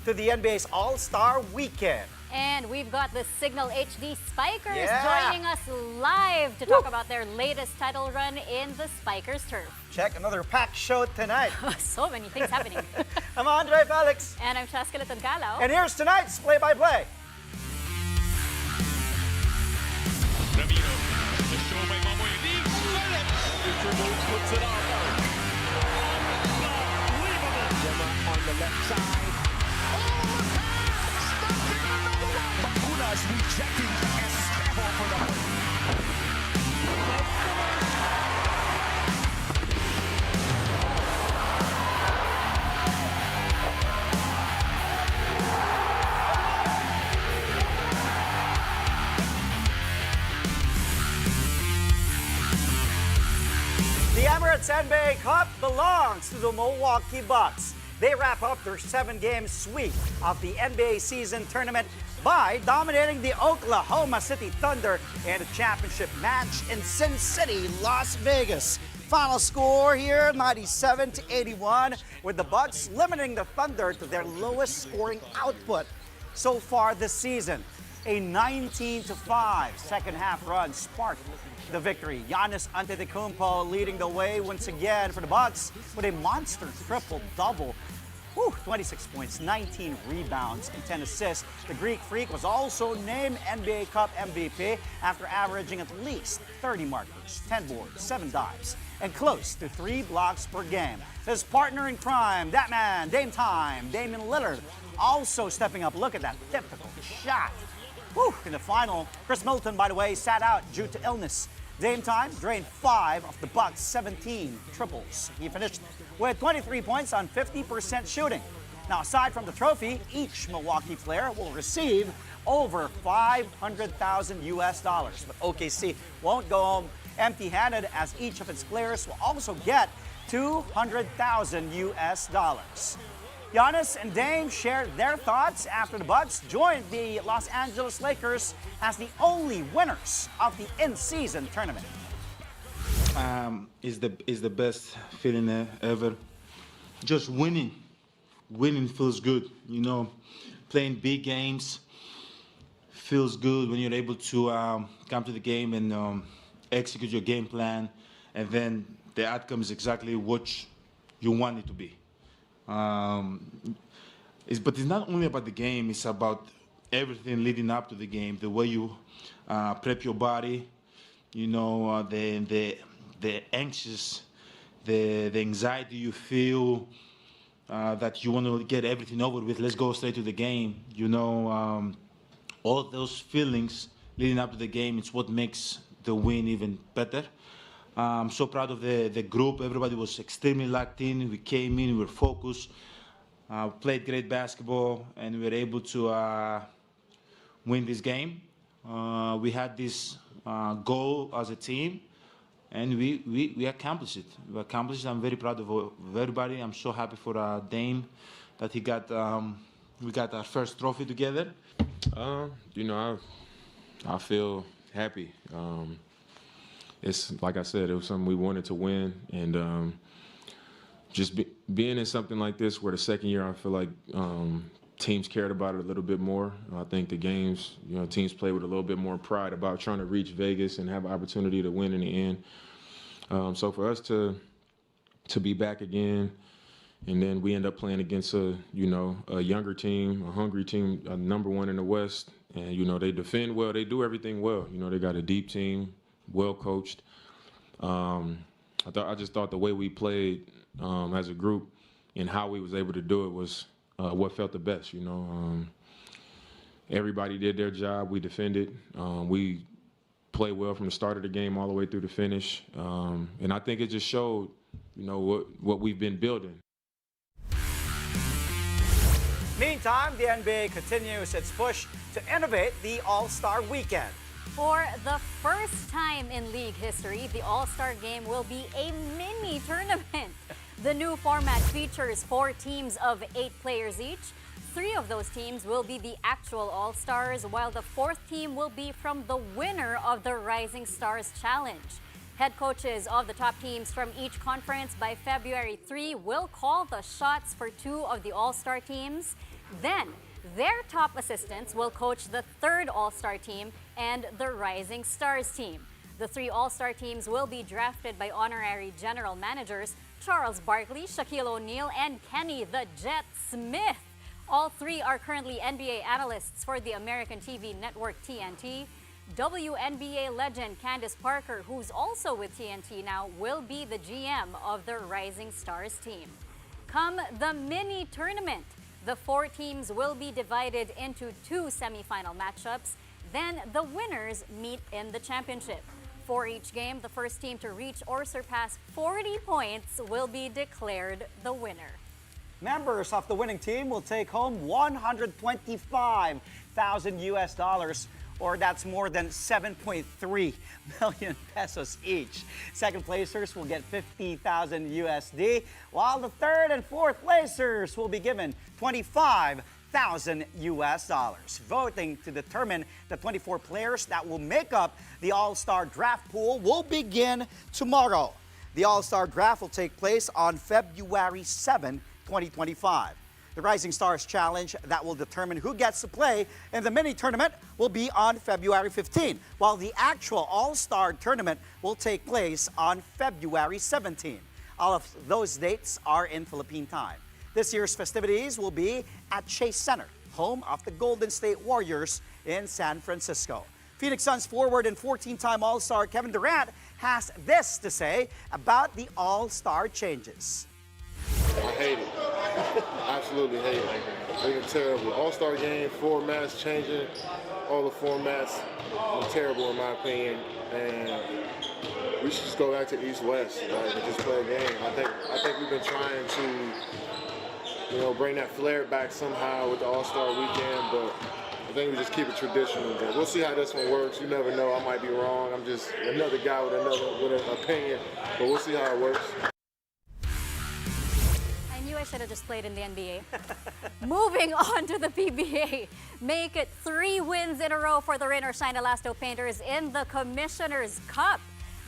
to the NBA's All-Star Weekend. And we've got the Signal HD Spikers Yeah. joining us live to talk about their latest title run in the Spikers turf. Check another packed show tonight. So many things happening. I'm Andre Felix. And I'm Chaska Calao. And here's tonight's play-by-play. Ramiro, the show by Mamoy Leagues, let it! Dribbles, puts it on. Unbelievable! Gemma on the left side. Oh, the pass! Stopping another one! Bakunas rejecting Estevo for the win. The Emirates NBA Cup belongs to the Milwaukee Bucks. They wrap up their 7-game sweep of the NBA season tournament by dominating the Oklahoma City Thunder in a championship match in Sin City, Las Vegas. Final score here, 97-81, with the Bucks limiting the Thunder to their lowest scoring output so far this season. A 19-5 second-half run sparked the victory. Giannis Antetokounmpo leading the way once again for the Bucks with a monster triple-double. 26 points, 19 rebounds, and 10 assists. The Greek Freak was also named NBA Cup MVP after averaging at least 30 markers, 10 boards, 7 dives, and close to 3 blocks per game. His partner in crime, that man, Dame Time, Damian Lillard, also stepping up. Look at that typical shot. In the final, Chris Middleton, by the way, sat out due to illness. Dame Time drained 5 of the Bucks' 17 triples. He finished with 23 points on 50% shooting. Now, aside from the trophy, each Milwaukee player will receive over $500,000 US. But OKC won't go home empty-handed, as each of its players will also get $200,000 US. Giannis and Dame shared their thoughts after the Bucks joined the Los Angeles Lakers as the only winners of the in-season tournament. Is the best feeling ever. Just winning feels good. You know, playing big games feels good when you're able to come to the game and execute your game plan, and then the outcome is exactly what you want it to be. But it's not only about the game, it's about everything leading up to the game, the way you prep your body, you know, the anxious, the anxiety you feel, that you want to get everything over with, let's go straight to the game, you know, all those feelings leading up to the game, it's what makes the win even better. I'm so proud of the group. Everybody was extremely locked in. We came in, we were focused, played great basketball, and we were able to win this game. We had this goal as a team, and we accomplished it. We accomplished it. I'm very proud of everybody. I'm so happy for Dame that he got we got our first trophy together. You know, I feel happy. It's like I said, it was something we wanted to win, and being in something like this, where the second year I feel like teams cared about it a little bit more. I think the games, you know, teams play with a little bit more pride about trying to reach Vegas and have an opportunity to win in the end. So for us to be back again, and then we end up playing against a younger team, a hungry team, number 1 in the West, and you know they defend well, they do everything well. You know, they got a deep team, well coached. I just thought the way we played as a group and how we was able to do it was what felt the best. You know, everybody did their job. We defended. We played well from the start of the game all the way through the finish, and I think it just showed, you know, what we've been building. Meantime, the NBA continues its push to innovate the All-Star Weekend. For the first time in league history, the All-Star Game will be a mini tournament. The new format features 4 teams of 8 players each. 3 of those teams will be the actual All-Stars, while the 4th team will be from the winner of the Rising Stars Challenge. Head coaches of the top teams from each conference by February 3 will call the shots for 2 of the All-Star teams. Then, their top assistants will coach the third All-Star team and the Rising Stars team. The three All-Star teams will be drafted by honorary general managers Charles Barkley, Shaquille O'Neal, and Kenny the Jet Smith. All three are currently NBA analysts for the American TV network TNT. WNBA legend Candace Parker, who's also with TNT now, will be the GM of the Rising Stars team. Come the mini tournament, the four teams will be divided into two semifinal matchups. Then the winners meet in the championship. For each game, the first team to reach or surpass 40 points will be declared the winner. Members of the winning team will take home $125,000, or that's more than 7.3 million pesos each. Second placers will get 50,000 USD, while the third and fourth placers will be given 25,000 US dollars. Voting to determine the 24 players that will make up the All-Star Draft pool will begin tomorrow. The All-Star Draft will take place on February 7, 2025. The Rising Stars Challenge that will determine who gets to play in the mini tournament will be on February 15, while the actual All-Star Tournament will take place on February 17. All of those dates are in Philippine time. This year's festivities will be at Chase Center, home of the Golden State Warriors in San Francisco. Phoenix Suns forward and 14-time All-Star Kevin Durant has this to say about the All-Star changes. I hate it. Absolutely hate it. I think it's terrible. All-Star game, formats changing, all the formats are terrible in my opinion. And we should just go back to East-West, like, and just play a game. I think we've been trying to, bring that flair back somehow with the All-Star weekend, but I think we just keep it traditional. But we'll see how this one works. You never know. I might be wrong. I'm just another guy with an opinion, but we'll see how it works. I should have just played in the NBA. Moving on to the PBA. Make it 3 wins in a row for the Rain or Shine Elasto Painters in the Commissioner's Cup.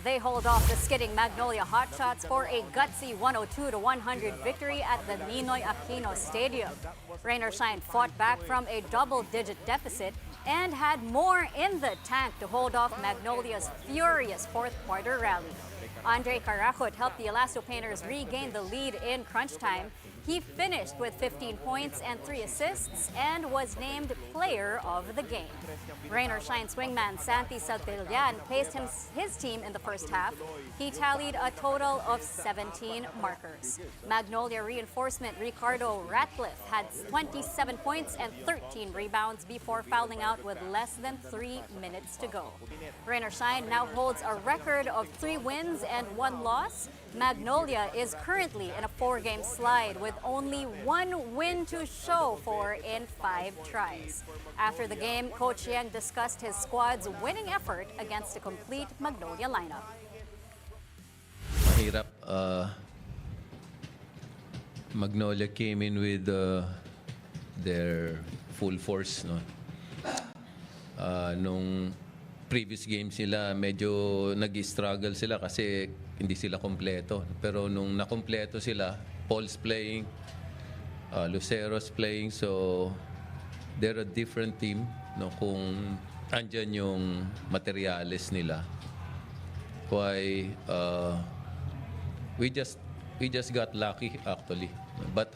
They hold off the skidding Magnolia Hotshots for a gutsy 102-100 victory at the Ninoy Aquino Stadium. Rain or Shine fought back from a double-digit deficit and had more in the tank to hold off Magnolia's furious fourth-quarter rally. Andre Carajot helped the Elasto Painters regain the lead in crunch time. He finished with 15 points and 3 assists and was named Player of the Game. Rain or Shine swingman Santi Saltillan placed his team in the first half. He tallied a total of 17 markers. Magnolia reinforcement Ricardo Ratcliffe had 27 points and 13 rebounds before fouling out with less than 3 minutes to go. Rain or Shine now holds a record of 3 wins and 1 loss. Magnolia is currently in a 4-game slide with only 1 win to show for in 5 tries. After the game, Coach Yang discussed his squad's winning effort against a complete Magnolia lineup. Mahirap. Magnolia came in with their full force. No? Nung previous games sila, medyo nag-struggle sila kasi hindi sila kompleto. Pero nung nakompleto sila, Paul's playing, Lucero's playing, so they're a different team. No? Kung andyan yung materials nila. Why, we just got lucky actually. But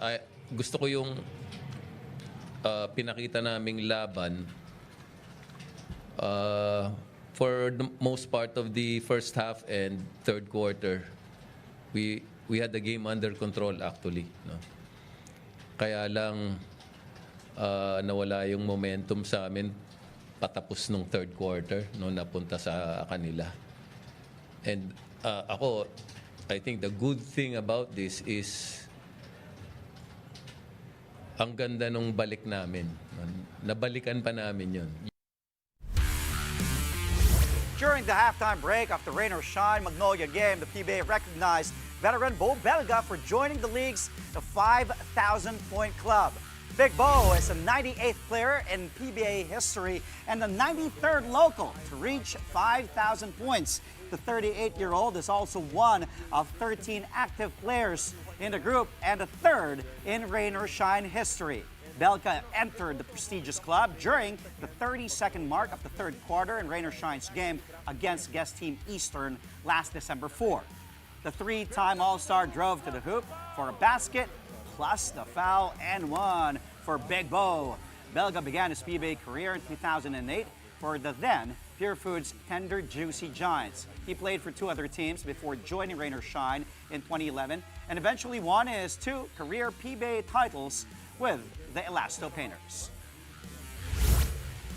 gusto ko yung pinakita naming laban. For the most part of the first half and third quarter, we had the game under control actually. No? Kaya lang nawala yung momentum sa amin patapos nung third quarter, no, napunta sa kanila. And ako, I think the good thing about this is ang ganda nung balik namin. Nabalikan pa namin yun. During the halftime break of the Rain or Shine Magnolia game, the PBA recognized veteran Bo Belga for joining the league's 5,000-point club. Big Bo is the 98th player in PBA history and the 93rd local to reach 5,000 points. The 38-year-old is also one of 13 active players in the group and the third in Rain or Shine history. Belka entered the prestigious club during the 32nd mark of the third quarter in Rain or Shine's game against guest team Eastern last December 4. The three-time All-Star drove to the hoop for a basket, plus the foul and one for Big Bo. Belga began his PBA career in 2008 for the then Pure Foods Tender Juicy Giants. He played for two other teams before joining Rain or Shine in 2011 and eventually won his two career PBA titles with the Elasto Painters.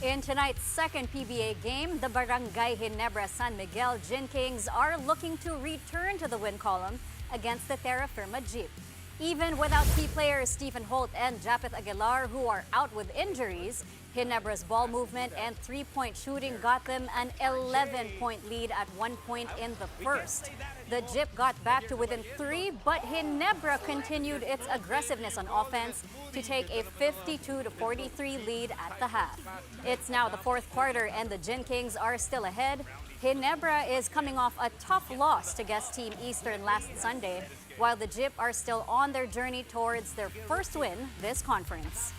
In tonight's second PBA game, the Barangay Ginebra San Miguel Gin Kings are looking to return to the win column against the Terra Firma Jeep. Even without key players Stephen Holt and Japeth Aguilar, who are out with injuries, Ginebra's ball movement and three-point shooting got them an 11-point lead at one point in the first. The Jeep got back to within three, but Ginebra continued its aggressiveness on offense to take a 52-43 lead at the half. It's now the fourth quarter and the Gin Kings are still ahead. Ginebra is coming off a tough loss to guest team Eastern last Sunday, while the Jeep are still on their journey towards their first win this conference.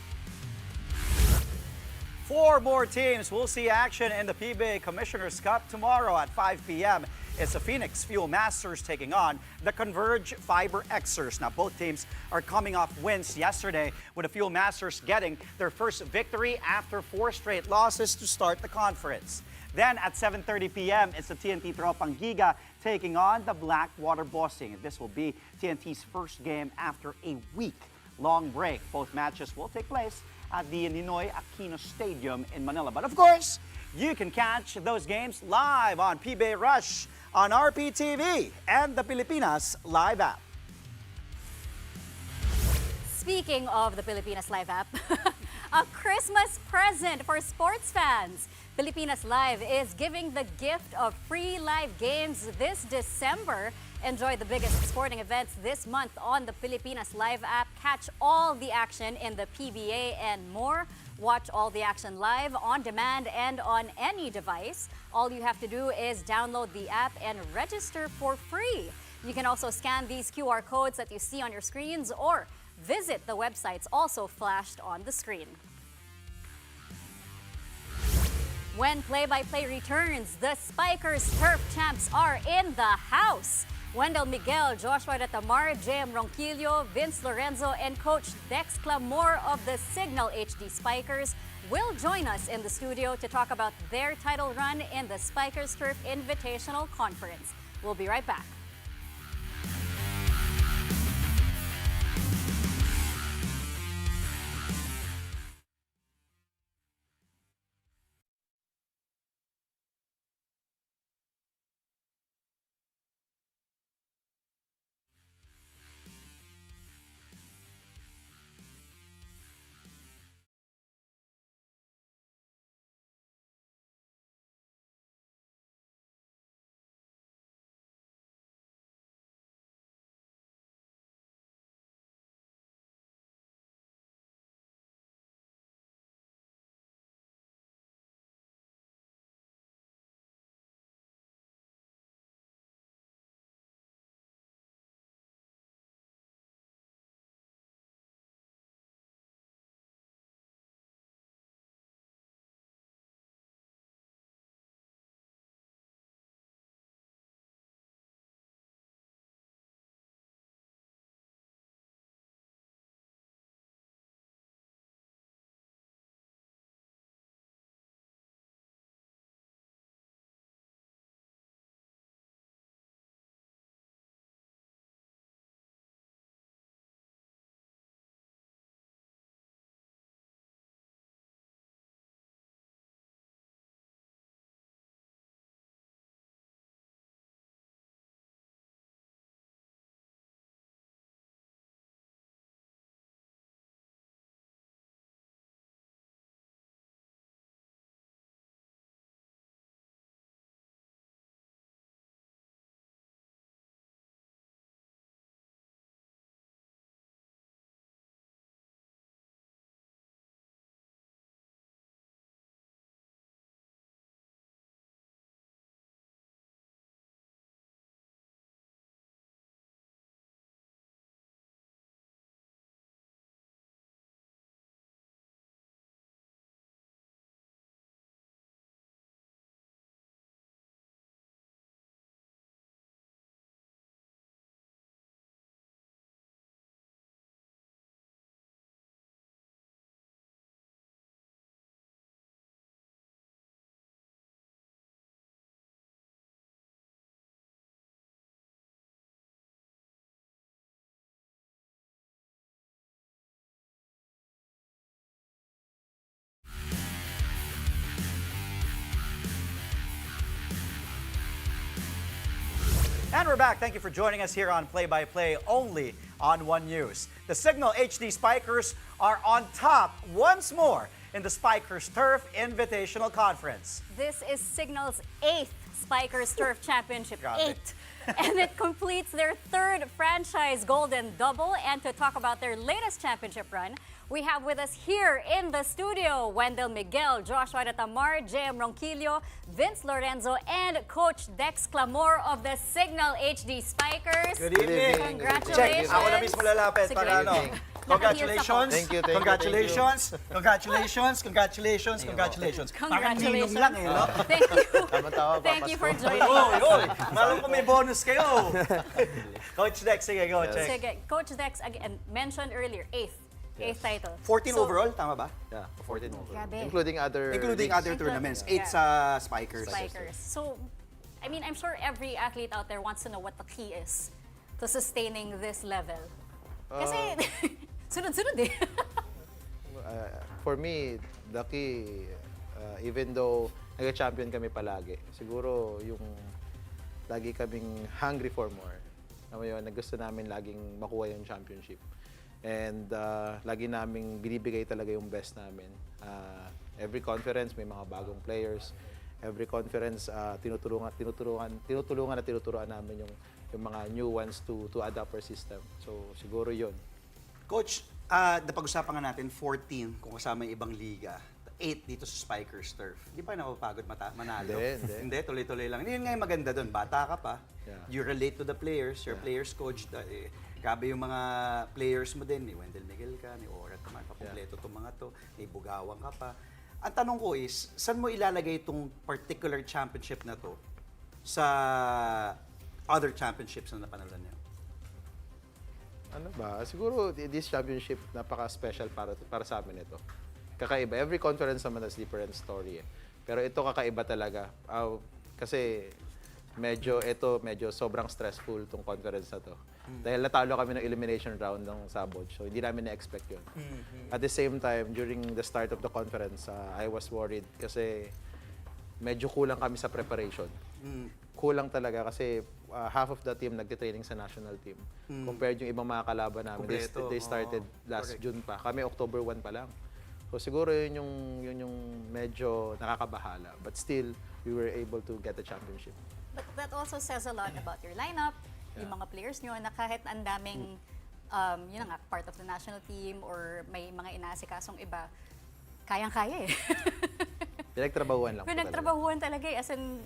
Four more teams will see action in the PBA Commissioner's Cup tomorrow at 5 p.m. It's the Phoenix Fuel Masters taking on the Converge Fiber Xers. Now, both teams are coming off wins yesterday, with the Fuel Masters getting their first victory after 4 straight losses to start the conference. Then at 7:30 p.m., it's the TNT Tropang Giga taking on the Blackwater Bossing. This will be TNT's first game after a week-long break. Both matches will take place at the Ninoy Aquino Stadium in Manila. But of course, you can catch those games live on PBA Rush on RPTV and the Pilipinas Live app. Speaking of the Pilipinas Live app, a Christmas present for sports fans. Pilipinas Live is giving the gift of free live games this December. Enjoy the biggest sporting events this month on the Pilipinas Live app. Catch all the action in the PBA and more. Watch all the action live, on demand, and on any device. All you have to do is download the app and register for free. You can also scan these QR codes that you see on your screens or visit the websites also flashed on the screen. When play-by-play returns, the Spikers Turf Champs are in the house. Wendell Miguel, Joshua Retamar, JM Ronquillo, Vince Lorenzo, and Coach Dex Clamore of the Signal HD Spikers will join us in the studio to talk about their title run in the Spikers Turf Invitational Conference. We'll be right back. And we're back. Thank you for joining us here on Play by Play only on One News. The Signal HD Spikers are on top once more in the Spikers Turf Invitational Conference. This is Signal's 8th Spikers Turf Championship. Grabe. 8. And it completes their 3rd franchise golden double. And to talk about their latest championship run, we have with us here in the studio Wendell Miguel, Joshua Retamar, JM Ronquillo, Vince Lorenzo, and Coach Dex Clamor of the Signal HD Spikers. Good evening. Congratulations. Check. Ako na mismo lalapit Sige. para ano. Congratulations. Thank you. Congratulations. Congratulations. Congratulations. Congratulations. Parang ninong lang eh, no? Thank you. Tama-tama, Thank you for papasko. joining Oy, us. oy. Malam ko may bonus kayo. Coach Dex, sige, go, check. Sige, Coach Dex, again, mentioned earlier, 8th title. 14 So, overall, tama ba? Yeah, 14 over. Grabe. Including other Including leagues. other tournaments. 8 Yeah. sa Spikers. Spikers. So, I mean, I'm sure every athlete out there wants to know what the key is to sustaining this level. Kasi, sunod-sunod eh. For me, the key, even though nag-champion kami palagi, siguro yung lagi kaming hungry for more. Alam mo yun, gusto namin laging makuha yung championship. And lagi naming binibigay talaga yung best namin. Every conference may mga bagong players. Every conference tinutulungan at tinuturuan namin yung mga new ones to adapt our system. So siguro yun. Coach, napag-usapan nga natin 14 kung kasama yung ibang liga. 8 dito sa Spikers Turf. Hindi pa napapagod manalo? Hindi. Hindi, tuloy-tuloy lang. Yun nga yung maganda doon. Bata ka pa. Yeah. You relate to the players. Your players coach. Grabe yung mga players mo din. Ni Wendell Miguel ka, ni Ora Tamar. Pakumpleto itong mga to. May Bugawang ka pa. Ang tanong ko is, saan mo ilalagay itong particular championship na to sa other championships na napanalan niyo? Ano ba? Siguro this championship napaka-special para sa amin ito. Kakaiba. Every conference naman has different story eh. Pero ito kakaiba talaga. Kasi medyo sobrang stressful tong conference na to. Dahil natalo kami ng elimination round ng Sabod. So hindi namin na-expect yun. At the same time, during the start of the conference, I was worried kasi medyo kulang kami sa preparation. Kulang talaga kasi half of the team nagtitraining sa national team. Compared yung ibang mga kalaban namin, Kompleto. they started last Correct. June pa. Kami October 1 pa lang. So siguro yun yung medyo nakakabahala. But still, we were able to get the championship. But that also says a lot about your lineup, yung mga players nyo, na kahit ang daming, yun na nga, part of the national team or may mga inaasikasong iba, kayang-kaya eh. Pinagtrabahuan lang po talaga. Pinagtrabahuan talaga eh. As in,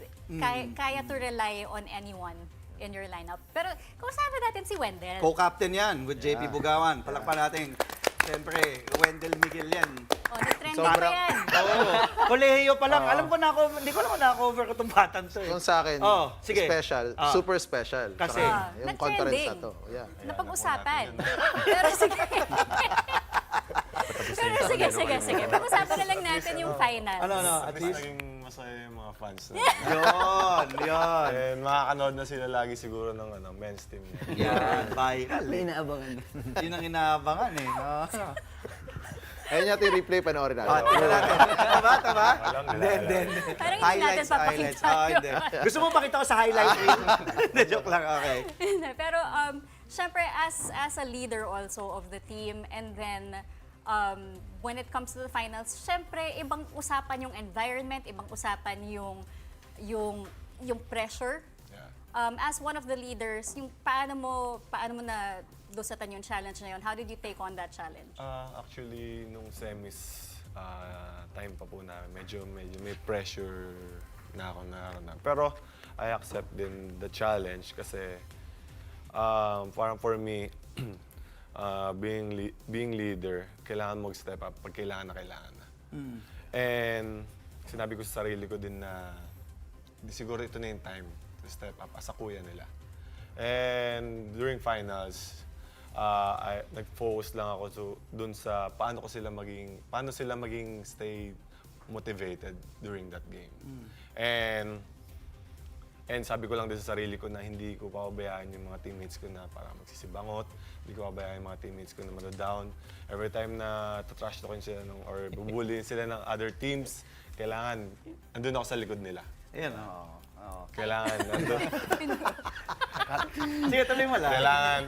kaya to rely on anyone in your lineup. Pero, kung sabi natin si Wendell. Co-captain yan with JP Bugawan. Palakpan natin. Siyempre, Wendell Miguel yan. Oh, nag-trending pa Sobrang- yan. Oo. Kolehiyo pa lang. Alam ko hindi ko naman na-cover ko itong batang to eh. Kung sa akin, sige. special, Ah. super special. Kasi? Saka yung conference na nag-trending. to. Yeah. Napag-usapan. Pero sige. Pero sige. Pag-usapan na lang natin yung finals. Ano, At least naging masaya yung mga fans na. Yun. And makakanood na sila lagi siguro ng men's team. Yan, viral. May inaabangan. Yun ang inaabangan eh. Ayun natin yung replay, panoorin natin. Tingnan natin. Tama? Walang Hindi. Parang hindi natin papakita Hindi. Gusto mo pakita ko sa highlight reel? Hindi, joke lang. Okay. Pero syempre as a leader also of the team, and then when it comes to the finals, syempre ibang usapan yung environment, ibang usapan yung pressure. As one of the leaders, yung paano mo na lusatan yung challenge na yun? How did you take on that challenge? Actually, nung semis time pa po namin, medyo may pressure na ako nararamdaman. Pero I accept din the challenge kasi parang for me, being leader, kailangan mag-step up pag kailangan na. And sinabi ko sa sarili ko din na siguro ito na yung time to step up as a kuya nila. And during finals, nag-focus lang ako dun sa paano sila maging stay motivated during that game. And sabi ko lang din sa sarili ko na hindi ko pababayaan yung mga teammates ko na para magsisibangot, hindi ko pababayaan yung mga teammates ko na mado-down. Every time na trash talkin sila or bubulin sila ng other teams, kailangan andun ako sa likod nila. Ayan, Kailangan nandun. Sige, tuloy mo lang. Kailangan,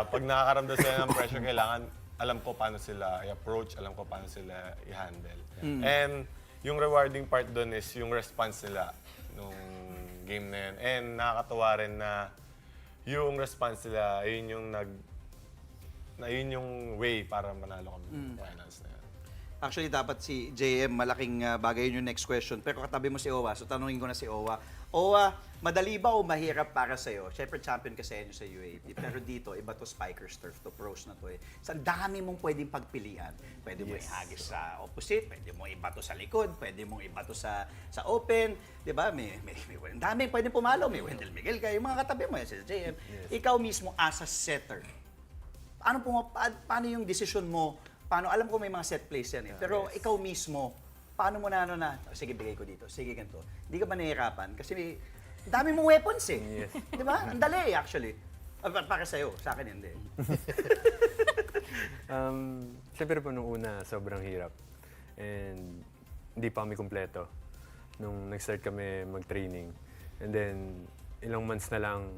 pag nakakaramdam sila ng pressure, kailangan alam ko paano sila i-approach, alam ko paano sila i-handle. And yung rewarding part doon is yung response nila nung game na yun. And nakakatawa rin na yung response nila, yun yung way para manalo kami ng finals na yun. Actually, dapat si JM, malaking bagay yun yung next question. Pero katabi mo si Owa, so tanungin ko na si Owa. Owa, madali ba o mahirap para sa'yo? Siyempre, champion kasi inyo sa UAP. Pero dito, iba to Spikers Turf, to pros na to eh. Sa dami mong pwedeng pagpilian. Pwede mo ihagis sa opposite, pwede mo ibato sa likod, pwede mo ibato sa open. Di ba? May dami pwedeng pumalo. May Wendell Miguel kayo, yung mga katabi mo, si JM. Ikaw mismo as a setter, paano yung decision mo? Paano, alam ko may mga set plays yan eh. Pero ikaw mismo, paano mo na sige, bigay ko dito, sige, ganito. Hindi ka ba nahihirapan? Kasi dami mong weapons eh. Di ba? Ang dali actually. Para sa'yo, sa akin hindi. Siyempre po nung una, sobrang hirap. And hindi pa kami kumpleto nung nag-start kami mag-training. And then, ilang months na lang,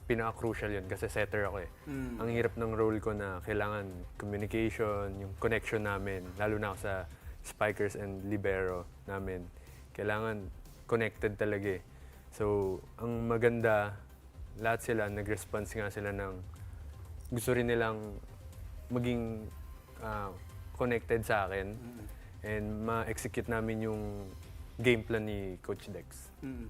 pinaka-crucial yun kasi setter ako eh. Ang hirap ng role ko na kailangan communication, yung connection namin, lalo na ako sa spikers and libero namin. Kailangan connected talaga eh. So, ang maganda, lahat sila, nag-response nga sila ng gusto rin nilang maging connected sa akin and ma-execute namin yung game plan ni Coach Dex. And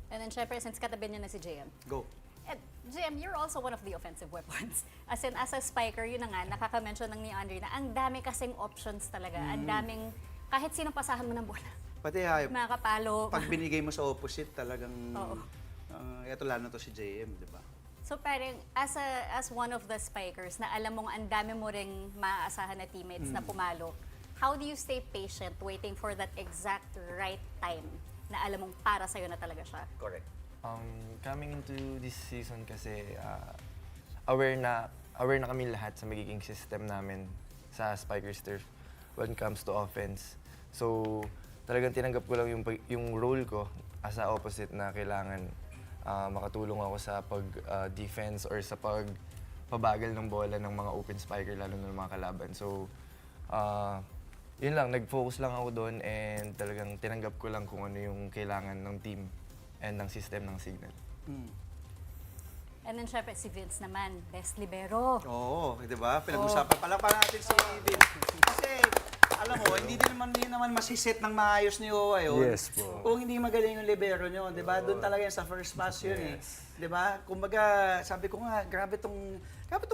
then, syempre, since katabi niyo na si JM. Go. And JM, you're also one of the offensive weapons. As a spiker, yun na nga, nakaka-mention ng ni Andre na ang dami kasing options talaga. Ang daming, kahit sino pasahan mo ng bola. Pati Makakapalo. pag binigay mo sa opposite, talagang, Oo. ito lalo na to si JM, di ba? So parang, as one of the spikers, na alam mong ang dami mo ring maaasahan na teammates na pumalo, how do you stay patient waiting for that exact right time na alam mong para sa'yo na talaga siya? Correct. Coming into this season kasi aware na kami lahat sa magiging system namin sa Spikers Turf when it comes to offense. So talagang tinanggap ko lang yung role ko as a opposite na kailangan makatulong ako sa pag-defense or sa pagpabagal ng bola ng mga open spiker lalo na ng mga kalaban. So yun lang, nag-focus lang ako doon and talagang tinanggap ko lang kung ano yung kailangan ng team and ng system ng Signal. And then syempre si Vince naman, best libero. Oo, di ba? Pinag-usapan pa lang natin si Vince. Kasi, alam mo, hindi naman masiset ng maayos ni Owa yun. Yes po. Kung hindi magaling yung libero nyo, di ba? Doon talaga yan sa first pass yun eh. Di ba? Kumbaga, sabi ko nga, grabe tong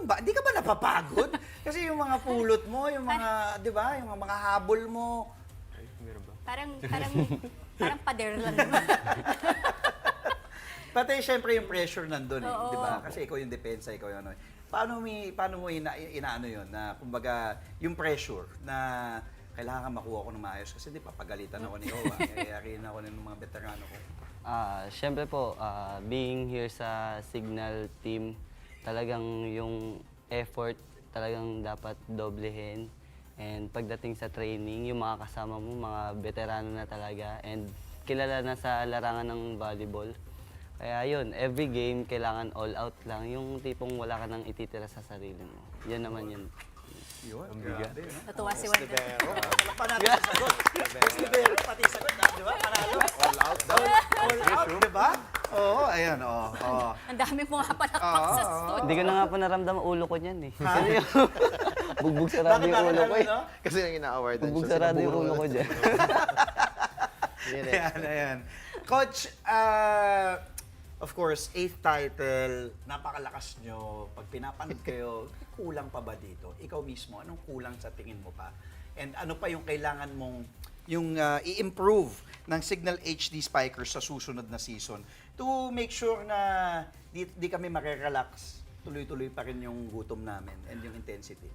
ba? Hindi ka ba napapagod? Kasi yung mga pulot mo, yung mga, di ba? Yung mga habol mo. Parang pader lang naman. Pati syempre yung pressure nandun eh, Oo. di ba? Kasi ikaw yung depensa, ikaw yung ano. Paano mo inaano yun na kumbaga yung pressure na kailangan makuha ko ng maayos kasi di pa pagalitan ako ni Owa. Rin ako ng mga veterano ko. Siyempre po, being here sa Signal team, talagang yung effort talagang dapat doblehin. And pagdating sa training, yung mga kasama mo, mga veterano na talaga and kilala na sa larangan ng volleyball. Kaya yun, every game kailangan all out lang, yung tipong wala ka nang ititira sa sarili mo. Yan naman yun. Yun, grabe. No? Natuwa si Wendell. Palakpan natin sa sagot. Best libero, pati sagot, di ba? Panalo. All out daw. All out, di ba? Oo, ayan, oo. Ang dami mo nga palakpak sa studio. Hindi ko na nga po naramdam ang ulo ko niyan eh. Kasi bugbog sarado yung ulo ko eh. Kasi yung ina-awardan Bugbog sarado yung ulo ko dyan. Ayan. Coach, of course, 8th title, napakalakas nyo. Pag pinapanood kayo, kulang pa ba dito? Ikaw mismo, anong kulang sa tingin mo pa? And ano pa yung kailangan mong i-improve ng Signal HD Spikers sa susunod na season to make sure na di kami marirelax, tuloy-tuloy pa rin yung gutom namin and yung intensity?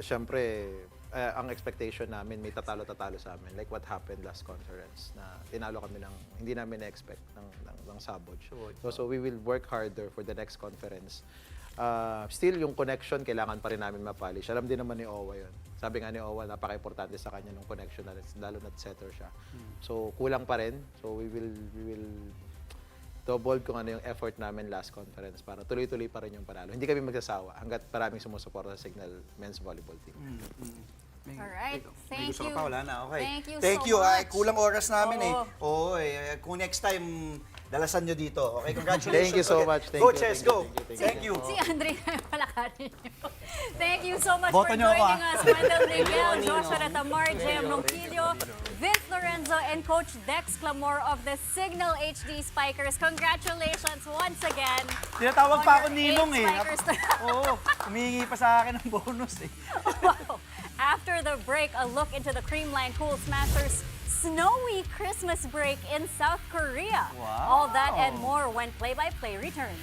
Siyempre, ang expectation namin, may tatalo-tatalo sa amin. Like what happened last conference, na tinalo kami ng, hindi namin na-expect ng Sabog. So we will work harder for the next conference. Still, yung connection, kailangan pa rin namin ma-polish. Alam din naman ni Owa yun. Sabi nga ni Owa, napaka-importante sa kanya ng connection, lalo na't setter siya. So, kulang pa rin. So, we will double kung ano yung effort namin last conference para tuloy-tuloy pa rin yung panalo. Hindi kami magsasawa hanggat maraming sumusuporta sa Signal Men's Volleyball Team. Alright, May thank gusto you. ka pa, wala na. Okay. Thank you so Ay, much. kulang oras namin Oo. Oo, kung next time, dalasan nyo dito. Okay, congratulations. Thank you so Okay. much. Thank Go, you, Chess, thank you, go. thank you, Thank you. Si Andre na yung palakarin niyo. Thank you so much Boto for niyo ako, joining ah. us. Wendell Miguel, Joshua Retamar, Jem Ronquillo, Vince Lorenzo, and Coach Dex Clamor of the Signal HD Spikers. Congratulations once again. Tinatawag pa ako on your Ninong 8 Spikers. Oo, humihingi pa sa akin ng bonus Wow. After the break, a look into the Creamline Cool Smashers snowy Christmas break in South Korea. Wow. All that and more when Play-by-Play returns.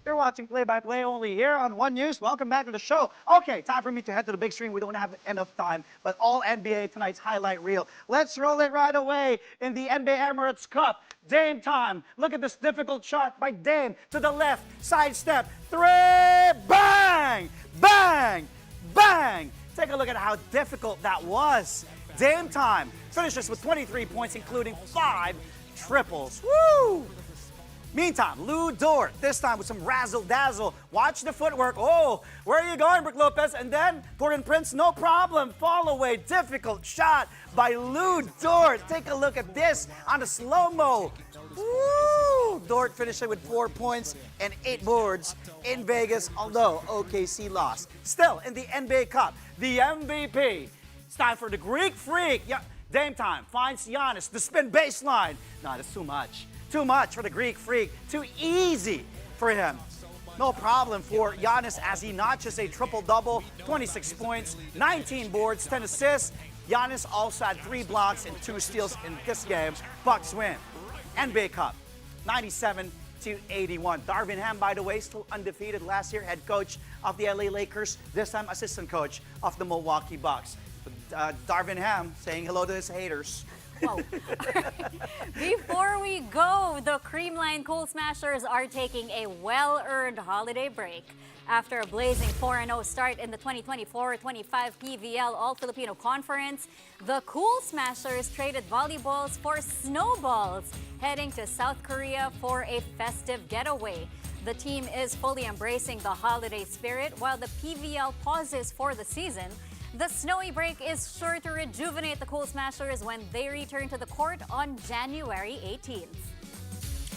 You're watching Play-by-Play only here on One News. Welcome back to the show. Okay, time for me to head to the big screen. We don't have enough time, but all NBA tonight's highlight reel. Let's roll it right away in the NBA Emirates Cup. Dame time. Look at this difficult shot by Dame to the left. Sidestep. Three. Bang! Bang! Bang! Take a look at how difficult that was. Dame time. Finishes with 23 points, including 5 triples. Woo! Meantime, Lou Dort, this time with some razzle-dazzle. Watch the footwork. Oh, where are you going, Brook Lopez? And then Torian Prince, no problem. Fall away, difficult shot by Lou Dort. Take a look at this on the slow-mo. Woo! Dort finishing with 4 points and 8 boards in Vegas, although OKC lost. Still, in the NBA Cup, the MVP. It's time for the Greek Freak. Yeah, Dame time. Finds Giannis, the spin baseline. No, that's too much. Too much for the Greek Freak. Too easy for him. No problem for Giannis as he notches a triple-double, 26 points, 19 boards, 10 assists. Giannis also had 3 blocks and 2 steals in this game. Bucks win. NBA Cup, 97-81. Darvin Ham, by the way, still undefeated last year, head coach of the LA Lakers, this time assistant coach of the Milwaukee Bucks. Darvin Ham saying hello to his haters. Whoa. Before we go, the Creamline Cool Smashers are taking a well-earned holiday break. After a blazing 4-0 start in the 2024-25 PVL All-Filipino Conference, the Cool Smashers traded volleyballs for snowballs, heading to South Korea for a festive getaway. The team is fully embracing the holiday spirit while the PVL pauses for the season. The snowy break is sure to rejuvenate the Cool Smashers when they return to the court on January 18th.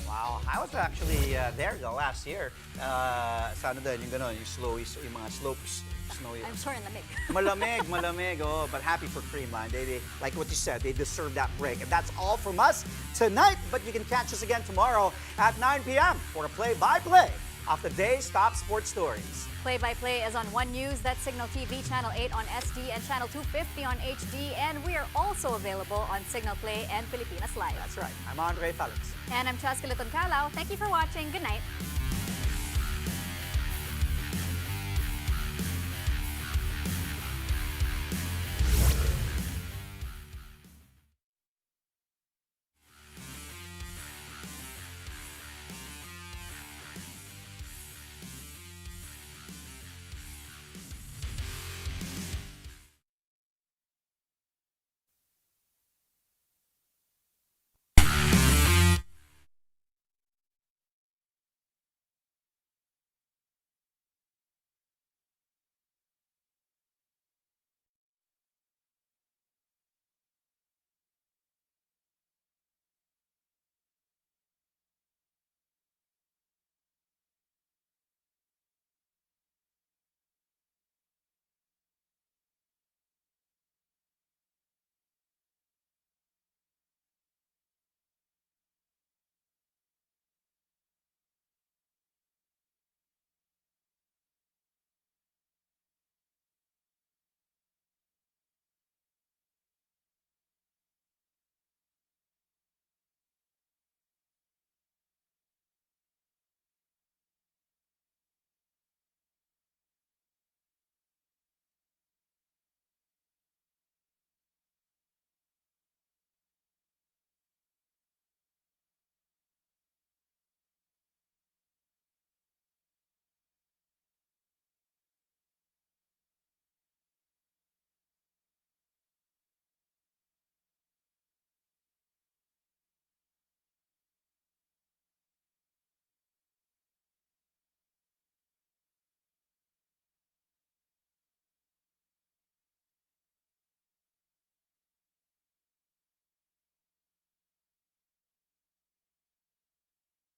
Wow, I was actually there the last year. Sa ano din, yung gano'n, yung slow, yung mga snowy. I'm sure in the mix. Malamig. Oh, but happy for Creamline. They, like what you said, they deserve that break. And that's all from us tonight. But you can catch us again tomorrow at 9 p.m. for a play-by-play of the day's top sports stories. Play-by-play is on One News, that's Signal TV, Channel 8 on SD, and Channel 250 on HD. And we are also available on Signal Play and Pilipinas Live. That's right. I'm Andre Felix. And I'm Chas Calao. Thank you for watching. Good night.